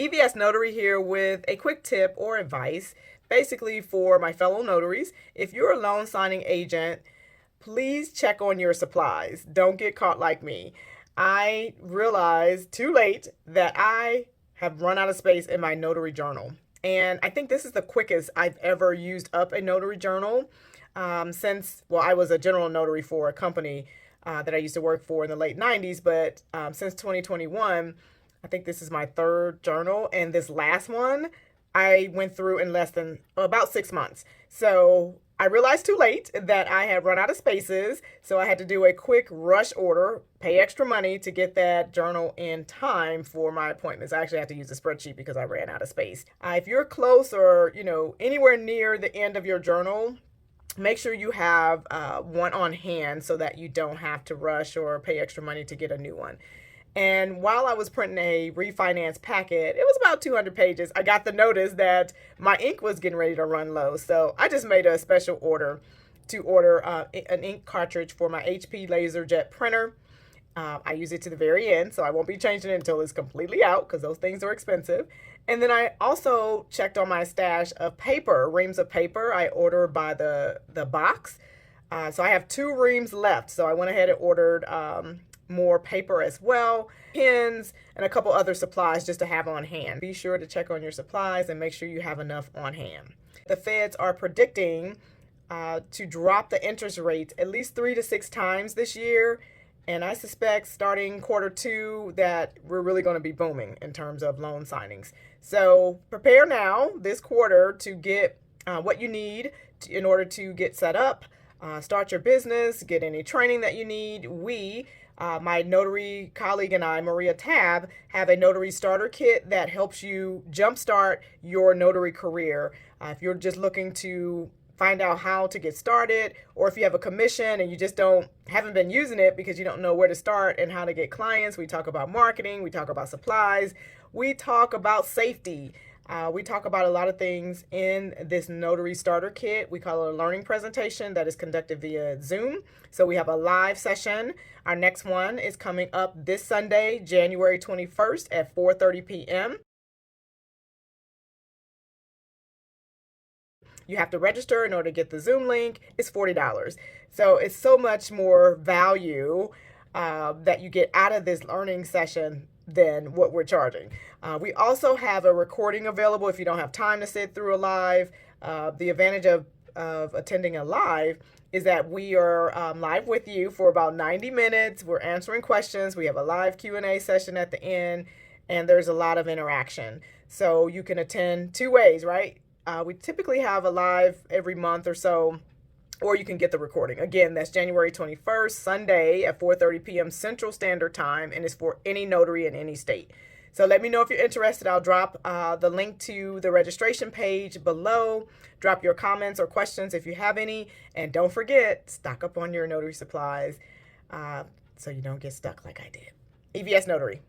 EVS Notary here with a quick tip or advice, basically for my fellow notaries. If you're a loan signing agent, please check on your supplies. Don't get caught like me. I realized too late that I have run out of space in my notary journal. And I think this is the quickest I've ever used up a notary journal since, well, I was a general notary for a company that I used to work for in the late 90s, but since 2021, I think this is my third journal, and this last one I went through in less than about 6 months. So I realized too late that I had run out of spaces, so I had to do a quick rush order, pay extra money to get that journal in time for my appointments. I actually had to use a spreadsheet because I ran out of space. If you're close or anywhere near the end of your journal, make sure you have one on hand so that you don't have to rush or pay extra money to get a new one. And while I was printing a refinance packet, it was about 200 pages, I got the notice that my ink was getting ready to run low. So I just made a special order to order an ink cartridge for my HP LaserJet printer. I use it to the very end, so I won't be changing it until it's completely out because those things are expensive. And then I also checked on my stash of paper, reams of paper. I ordered by the box. So I have 2 reams left. So I went ahead and ordered more paper as well, pens, and a couple other supplies just to have on hand. Be sure to check on your supplies and make sure you have enough on hand. The feds are predicting to drop the interest rates at least 3 to 6 times this year. And I suspect starting Q2 that we're really going to be booming in terms of loan signings. So prepare now this quarter to get what you need in order to get set up, start your business, get any training that you need. My notary colleague and I, Maria Tab, have a Notary Starter Kit that helps you jumpstart your notary career. If you're just looking to find out how to get started, or if you have a commission and you just haven't been using it because you don't know where to start and how to get clients. We talk about marketing, we talk about supplies, we talk about safety. We talk about a lot of things in this Notary Starter Kit. We call it a learning presentation that is conducted via Zoom. So we have a live session. Our next one is coming up this Sunday, January 21st at 4:30 p.m. You have to register in order to get the Zoom link. It's $40. So it's so much more value that you get out of this learning session than what we're charging. We also have a recording available if you don't have time to sit through a live. The advantage of attending a live is that we are live with you for about 90 minutes. We're answering questions. We have a live Q&A session at the end, and there's a lot of interaction. So you can attend 2 ways, right? We typically have a live every month or so, or you can get the recording. Again, that's January 21st, Sunday at 4:30 p.m. Central Standard Time, and it's for any notary in any state. So let me know if you're interested. I'll drop the link to the registration page below. Drop your comments or questions if you have any. And don't forget, stock up on your notary supplies so you don't get stuck like I did. EVS Notary.